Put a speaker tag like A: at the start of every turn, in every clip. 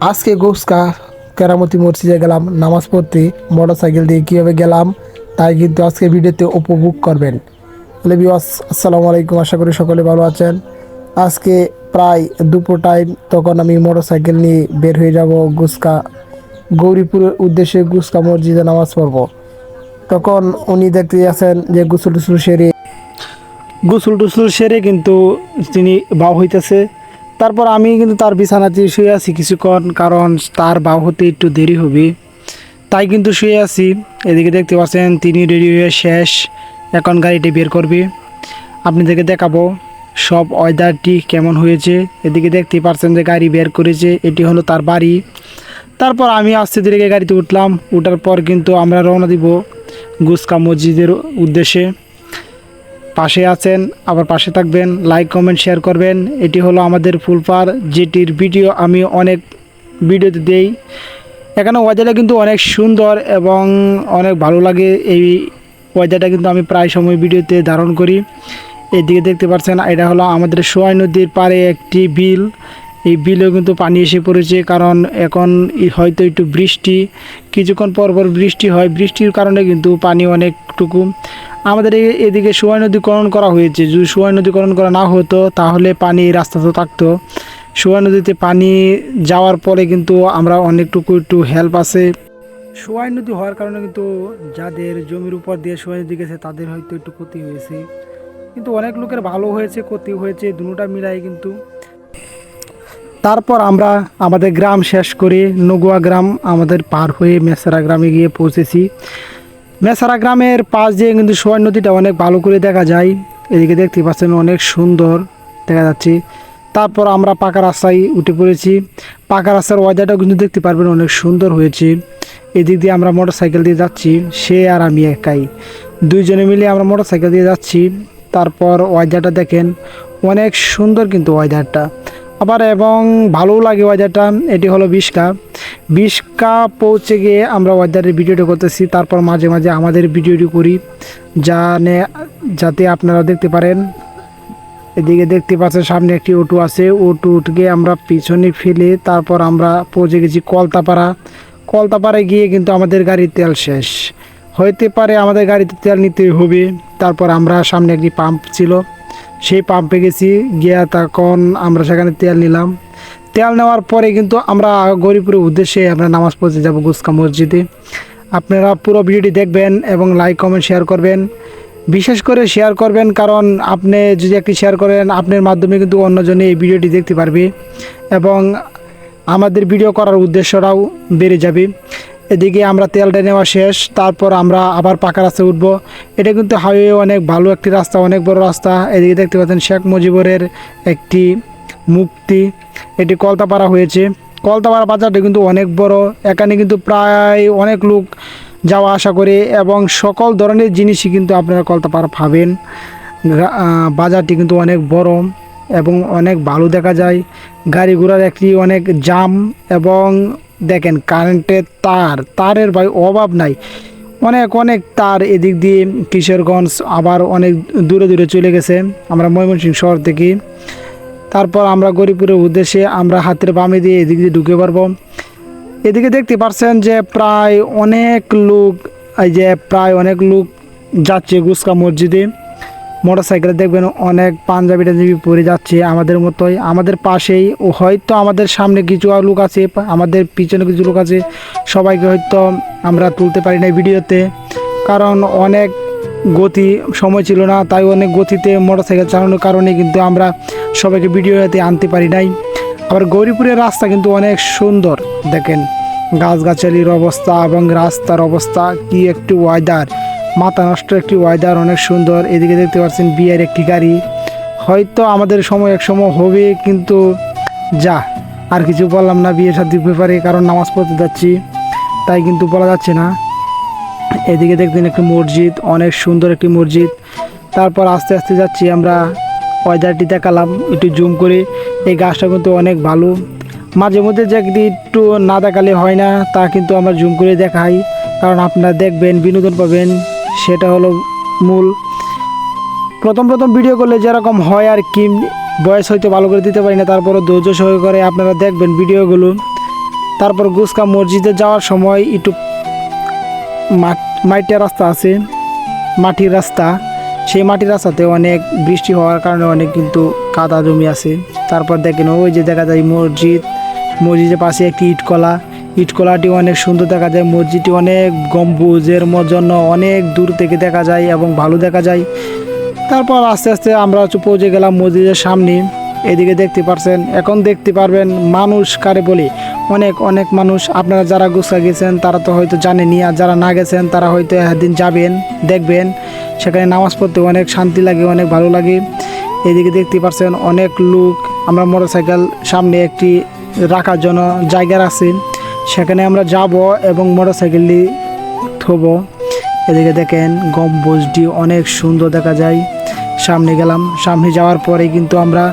A: আজকে গোসকা কেরামতি মসজিদে গেলাম নামাজ পড়তে। মোটরসাইকেল দিয়ে কীভাবে গেলাম তাই কিন্তু আজকে ভিডিওতে উপভোগ করবেন। হ্যালো ভিউয়ার্স, আসসালামু আলাইকুম। আশা করি সকলে ভালো আছেন। আজকে প্রায় দুপুর টাইম, তখন আমি মোটরসাইকেল নিয়ে বের হয়ে যাব গোসকা গৌরীপুরের উদ্দেশ্যে গোসকা মসজিদে নামাজ পড়ব। তখন উনি দেখতে আছেন যে গোসল টুসল সেরে কিন্তু তিনি বাউ হইতেছে। তারপর আমি কিন্তু তার বিছানাতে শুয়ে আছি কিছুক্ষণ, কারণ তার বাউ হতে একটু দেরি হবে, তাই কিন্তু শুয়ে আছি। এদিকে দেখতে পাচ্ছেন তিনি রেডি হয়ে শেষ, এখন গাড়িটি বের করবে। আপনাদেরকে দেখাবো সব ওয়েদারটি কেমন হয়েছে। এদিকে দেখতে পাচ্ছেন যে গাড়ি বের করেছে, এটি হলো তার বাড়ি। তারপর আমি আস্তে ধীরে গাড়িতে উঠলাম। উঠার পর কিন্তু আমরা রওনা দিব গোসকা মসজিদের উদ্দেশ্যে। পাশে আছেন, আবার পাশে থাকবেন, লাইক কমেন্ট শেয়ার করবেন। এটি হলো আমাদের ফুলপার, যেটির ভিডিও আমি অনেক ভিডিওতে দেই। এখানে ওয়েদারটা কিন্তু অনেক সুন্দর এবং অনেক ভালো লাগে। এই ওয়েদারটা কিন্তু আমি প্রায় সময় ভিডিওতে ধারণ করি। এদিকে দেখতে পাচ্ছেন এটা হলো আমাদের সোয়াই নদীর পাড়ে একটি বিল। এই বিলেও কিন্তু পানি এসে পড়েছে, কারণ এখন হয়তো একটু বৃষ্টি, কিছুক্ষণ পর পর বৃষ্টি হয়। বৃষ্টির কারণে কিন্তু পানি অনেকটুকু আমাদের এদিকে সোয়াই নদীকরণ করা হয়েছে। যদি সোয়াই নদীকরণ করা না হতো তাহলে পানি রাস্তা তো থাকতো। সোয়াই নদীতে পানি যাওয়ার পরে কিন্তু আমরা অনেকটুকু একটু হেল্প আছে। সোয়াই নদী হওয়ার কারণে কিন্তু যাদের জমির উপর দিয়ে সোয়াই নদী গেছে তাদের হয়তো একটু ক্ষতি হয়েছে, কিন্তু অনেক লোকের ভালো হয়েছে, ক্ষতি হয়েছে, দুটোটা মিলাই কিন্তু। তারপর আমরা আমাদের গ্রাম শেষ করে নগুয়া গ্রাম আমাদের পার হয়ে মেসারা গ্রামে গিয়ে পৌঁছেছি। মেসারা গ্রামের পাশ দিয়ে কিন্তু সোয়াই নদীটা অনেক ভালো করে দেখা যায়। এদিকে দেখতে পাচ্ছেন অনেক সুন্দর দেখা যাচ্ছে। তারপর আমরা পাকা রাস্তায় উঠে পড়েছি। পাকা রাস্তার ওয়েদারটাও কিন্তু দেখতে পারবেন অনেক সুন্দর হয়েছে। এদিক দিয়ে আমরা মোটরসাইকেল দিয়ে যাচ্ছি, সে আর আমি একাই, দুইজনে মিলে আমরা মোটরসাইকেল দিয়ে যাচ্ছি। তারপর ওয়েদারটা দেখেন অনেক সুন্দর কিন্তু ওয়েদারটা, আবার এবং ভালোও লাগে ওয়েদারটা। এটি হলো বিশকা পৌঁছে গিয়ে আমরা ওয়েদারের ভিডিওটি করতেছি। তারপর মাঝে মাঝে আমাদের ভিডিওটি করি যাতে আপনারা দেখতে পারেন। এদিকে দেখতে পাচ্ছেন সামনে একটি অটো আছে, অটোকে আমরা পিছনে ফেলে তারপর আমরা পৌঁছে গেছি কলতাপাড়ায় গিয়ে কিন্তু আমাদের গাড়ির তেল শেষ হইতে পারে, আমাদের গাড়িতে তেল নিতে হবে। তারপর আমরা সামনে একটি পাম্প ছিল, সেই পাম্পে গেছি, গিয়া তখন আমরা সেখানে তেল নিলাম। তেল নেওয়ার পরে কিন্তু আমরা গৌরীপুরের উদ্দেশ্যে আমরা নামাজ পড়তে যাব গোসকা মসজিদে। আপনারা পুরো ভিডিওটি দেখবেন এবং লাইক কমেন্ট শেয়ার করবেন, বিশেষ করে শেয়ার করবেন, কারণ আপনি যদি একটি শেয়ার করেন আপনার মাধ্যমে কিন্তু অন্যজনে এই ভিডিওটি দেখতে পারবে এবং আমাদের ভিডিও করার উদ্দেশ্যটাও বেড়ে যাবে। এদিকে আমরা তেলটা নেওয়া শেষ, তারপর আমরা আবার পাকা রাস্তায় উঠব। এটা কিন্তু হাইওয়ে অনেক ভালো একটি রাস্তা, অনেক বড় রাস্তা। এদিকে দেখতে পাচ্ছেন শেখ মুজিবুরের একটি মূর্তি, এটি কলতাপাড়া হয়েছে। কলতাপাড়া বাজারটা কিন্তু অনেক বড়, এখানে কিন্তু প্রায় অনেক লোক যাওয়া আসা করে এবং সকল ধরনের জিনিসই কিন্তু আপনারা কলতাপাড়া পাবেন। বাজারটি কিন্তু অনেক বড় এবং অনেক ভালো দেখা যায়। গাড়ি ঘোড়ার একটি অনেক জাম এবং দেখেন কারেন্টের তারের ভাই অভাব নাই, অনেক অনেক তার। এদিক দিয়ে কিশোরগঞ্জ আবার অনেক দূরে দূরে চলে গেছে আমরা ময়মনসিংহ শহর থেকে। তারপর আমরা গৌরীপুরের উদ্দেশ্যে আমরা হাতের বামে দিয়ে এদিক দিয়ে ঢুকে পারবো। এদিকে দেখতে পাচ্ছেন যে প্রায় অনেক লোক যাচ্ছে গোসকা মসজিদে। মোটরসাইকেলে দেখবেন অনেক পাঞ্জাবি টাঞ্জাবি পরে যাচ্ছে আমাদের মতোই, আমাদের পাশেই। হয়তো আমাদের সামনে কিছু লোক আছে, আমাদের পিছনে কিছু লোক আছে, সবাইকে হয়তো আমরা তুলতে পারি না ভিডিওতে, কারণ অনেক সময় ছিল না, তাই অনেক গতিতে মোটরসাইকেল চালানোর কারণে কিন্তু আমরা সবাইকে ভিডিওতে আনতে পারি নাই। আবার গৌরীপুরের রাস্তা কিন্তু অনেক সুন্দর, দেখেন গাছগাছালির অবস্থা এবং রাস্তার অবস্থা, কি একটি ওয়েদার, মাথা নষ্ট একটি ওয়েদার, অনেক সুন্দর। এদিকে দেখতে পাচ্ছেন বিয়ের একটি গাড়ি, হয়তো আমাদের এক সময় হবে, কিন্তু আর কিছু বললাম না বিয়ের শাদীর ব্যাপারে, কারণ নামাজ পড়তে যাচ্ছি তাই কিন্তু বলা যাচ্ছে না। এদিকে দেখবেন একটি মসজিদ, অনেক সুন্দর একটি মসজিদ। তারপর আস্তে আস্তে যাচ্ছি আমরা, ওয়েদারটি দেখালাম একটু জুম করে। এই গাছটা কিন্তু অনেক ভালো, মাঝে মধ্যে যে একটু না দেখালে হয় না, তা কিন্তু আমরা জুম করে দেখাই, কারণ আপনারা দেখবেন, বিনোদন পাবেন, সেটা হলো মূল। প্রথম ভিডিও করলে যেরকম হয় আর কি, বয়স হয়তো ভালো করে দিতে পারি না, তারপরে ধৈর্য সহকারে আপনারা দেখবেন ভিডিওগুলো। তারপর গুসকা মসজিদে যাওয়ার সময় একটু মাটির রাস্তা আছে, মাটির রাস্তা, সেই মাটির রাস্তাতে অনেক বৃষ্টি হওয়ার কারণে অনেক কিন্তু কাদা জমি আছে। তারপর দেখেন ওই যে দেখা যায় মসজিদ, মসজিদের পাশে একটি ইটকলাটি অনেক সুন্দর দেখা যায়। মসজিদটি অনেক গম্বুজের জন্য অনেক দূর থেকে দেখা যায় এবং ভালো দেখা যায়। তারপর আস্তে আস্তে আমরা পৌঁছে গেলাম মসজিদের সামনে। এদিকে দেখতে পারছেন, এখন দেখতে পারবেন মানুষ কারে বলে, অনেক অনেক মানুষ। আপনারা যারা গুসকা গেছেন তারা তো হয়তো জানেনি, আর যারা না গেছেন তারা হয়তো একদিন যাবেন, দেখবেন। সেখানে নামাজ পড়তে অনেক শান্তি লাগে, অনেক ভালো লাগে। এদিকে দেখতে পারছেন অনেক লোক। আমরা মোটরসাইকেল সামনে একটি রাখার জন্য জায়গা আছে, সেখানে আমরা যাব এবং মোটরসাইকেলটি থব। এদিকে দেখেন গম্বুজটি অনেক সুন্দর দেখা যায়। সামনে গেলাম, সামনে যাওয়ার পরে কিন্তু আমরা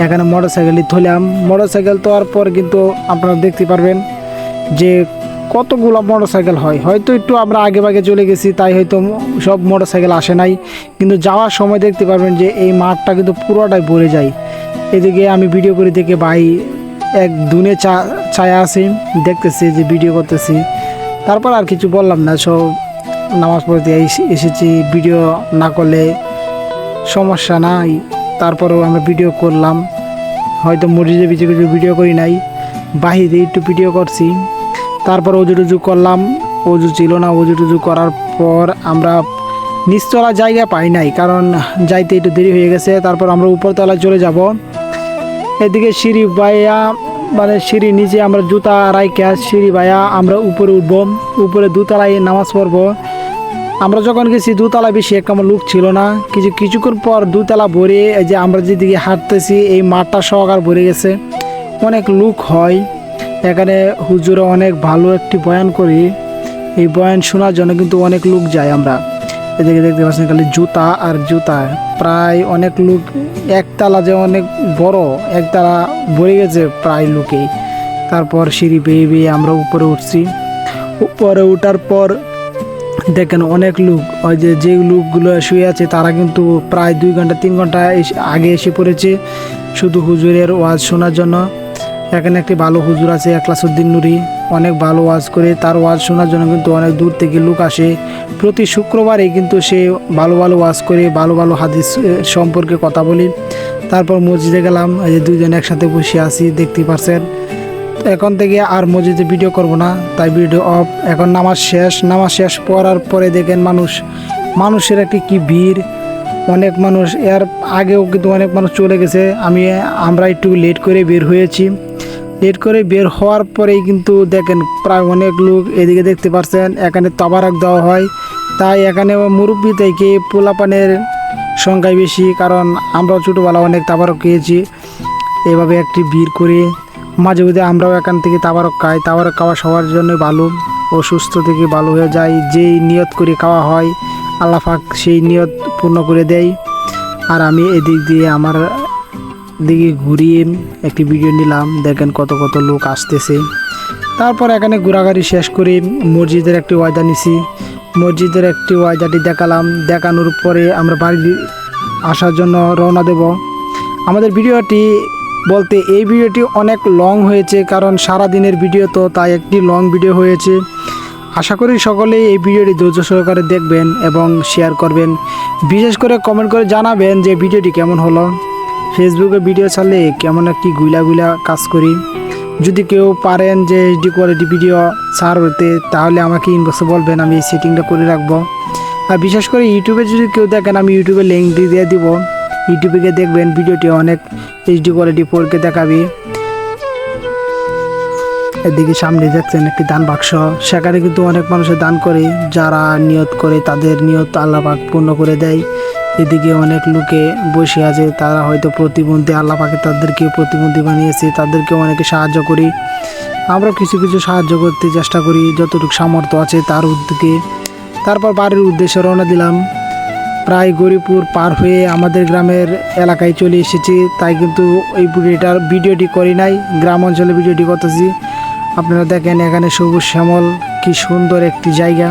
A: এখানে মোটরসাইকেলটি থইলাম। মোটরসাইকেল তোলার পর কিন্তু আপনারা দেখতে পারবেন যে কতগুলো মোটরসাইকেল হয়। হয়তো একটু আমরা আগে ভাগে চলে গেছি, তাই হয়তো সব মোটরসাইকেল আসে নাই, কিন্তু যাওয়ার সময় দেখতে পারবেন যে এই মাঠটা কিন্তু পুরোটাই ভরে যায়। এদিকে আমি ভিডিও করে দেখে ভাই এক দুনে ছায়া আছে, দেখতেছি যে ভিডিও করতেছি। তারপর আর কিছু বললাম না, সব নামাজ পড়তে এসেছি, ভিডিও না করলে সমস্যা নাই। তারপরেও আমরা ভিডিও করলাম, হয়তো মসজিদে কিছু কিছু ভিডিও করি নাই, বাহিরে একটু ভিডিও করছি। তারপর অজু টুজু করলাম, অজু ছিল না। অজু টুজু করার পর আমরা নিচতলা জায়গা পাই নাই, কারণ যাইতে একটু দেরি হয়ে গেছে। তারপর আমরা উপরতলায় চলে যাব। এদিকে সিঁড়ি বাইয়া, মানে সিঁড়ি নিচে আমরা জুতা রাইকা সিঁড়ি বাইয়া আমরা উপরে উঠবো, উপরে দোতলায় নামাজ পড়বো। আমরা যখন গেছি দোতলা বেশি একটা আমার লোক ছিল না, কিছুক্ষণ পর দোতলা ভরে, এই যে আমরা যেদিকে হাঁটতেছি এই মাঠটা সহকার ভরে গেছে, অনেক লোক হয় এখানে। হুজুরে অনেক ভালো একটি বয়ান করি, এই বয়ান শোনার জন্য কিন্তু অনেক লোক যায়। আমরা এদিকে দেখতে পাচ্ছেন খালি জুতা আর জুতা, প্রায় অনেক লোক। একতলা যে অনেক বড়, একতলা ভরে গেছে প্রায় লোকেই। তারপর সিঁড়ি বেয়ে বেয়ে আমরা উপরে উঠছি। উপরে ওঠার পর দেখেন অনেক লোক, ওই যে লোকগুলো শুয়ে আছে তারা কিন্তু প্রায় 2 ঘন্টা 3 ঘন্টা আগে এসে পড়েছে শুধু হুজুরের ওয়াজ শোনার জন্য। এখানে একটি ভালো হুজুর আছে একলাসউদ্দিন নুরি, অনেক ভালো ওয়াজ করে। তার ওয়াজ শোনার জন্য কিন্তু অনেক দূর থেকে লোক আসে। প্রতি শুক্রবারে কিন্তু সে ভালো ভালো ওয়াজ করে, ভালো ভালো হাদিস সম্পর্কে কথা বলি। তারপর মসজিদে গেলাম, এই যে 2 জন একসাথে বসে আছি দেখতে পাচ্ছেন। এখন থেকে আর মসজিদে ভিডিও করব না, তাই ভিডিও অফ। এখন নামাজ শেষ পড়ার পরে দেখেন মানুষের একটি কি ভিড়, অনেক মানুষ। এর আগেও কিন্তু অনেক মানুষ চলে গেছে, আমরা একটু লেট করে বের হয়েছি। লেট করে বের হওয়ার পরেই কিন্তু দেখেন প্রায় অনেক লোক। এদিকে দেখতে পাচ্ছেন এখানে তাবারক দেওয়া হয়, তাই এখানে মুরব্বি থেকে পোলাপানের সংখ্যাই বেশি, কারণ আমরা ছোটোবেলা অনেক তাবারক খেয়েছি। এভাবে একটি ভিড় করে মাঝে মধ্যে আমরাও এখান থেকে তাবারক খাই। তাবারক খাওয়া সবার জন্য ভালো, অসুস্থ থেকে ভালো হয়ে যায়। যেই নিয়ত করে খাওয়া হয় আল্লাহ পাক সেই নিয়ত পূর্ণ করে দেয়। আর আমি এদিক দিয়ে আমার দিকে ঘুরিয়ে একটি ভিডিও নিলাম, দেখেন কত কত লোক আসতেছে। তারপর এখানে ঘোরাঘুরি শেষ করে মসজিদের একটি ওয়াদা নিছি, মসজিদের একটি ওয়াদাটি দেখালাম। দেখানোর পরে আমরা বাড়ি আসার জন্য রওনা দেব। আমাদের ভিডিওটি বলতে এই ভিডিওটি অনেক লং হয়েছে, কারণ সারা দিনের ভিডিও তো, তাই একটি লং ভিডিও হয়েছে। আশা করি সকলেই এই ভিডিওটি ধৈর্য সহকারে দেখবেন এবং শেয়ার করবেন। বিশেষ করে কমেন্ট করে জানাবেন যে ভিডিওটি কেমন হলো। ফেসবুকে ভিডিও ছাড়লে কেমন একটি গুলা কাজ করি। যদি কেউ পারেন যে এইচডি কোয়ালিটি ভিডিও ছাড় হতে, তাহলে আমাকে ইনবক্সে বলবেন, আমি এই সেটিংটা করে রাখবো। আর বিশেষ করে ইউটিউবে যদি কেউ দেখেন, আমি ইউটিউবে লিঙ্ক দিয়ে দিব, ইউটিউবে গিয়ে দেখবেন ভিডিওটি অনেক এইচডি কোয়ালিটি পড়কে দেখাবি। এদিকে সামনে দেখছেন একটি দান বাক্স, সেখানে কিন্তু অনেক মানুষের দান করে, যারা নিয়ত করে তাদের নিয়ত আল্লাহ পাক পূর্ণ করে দেয়। এদিকে অনেক লোকে বসে আছে, তারা হয়তো প্রতিবন্ধী, আল্লাহ পাকে তাদেরকে প্রতিবন্ধী বানিয়েছে, তাদেরকে অনেকে সাহায্য করি। আমরা কিছু কিছু সাহায্য করতে চেষ্টা করি যতটুকু সামর্থ্য আছে তার উদ্যোগে। তারপর বাড়ির উদ্দেশ্যে রওনা দিলাম। প্রায় গরিপুর পার হয়ে আমাদের গ্রামের এলাকায় চলে এসেছি, তাই কিন্তু এই ভিডিওটি করি নাই, গ্রাম অঞ্চলে ভিডিওটি করতেছি। আপনারা দেখেন এখানে সবুজ শ্যামল, কি সুন্দর একটি জায়গা।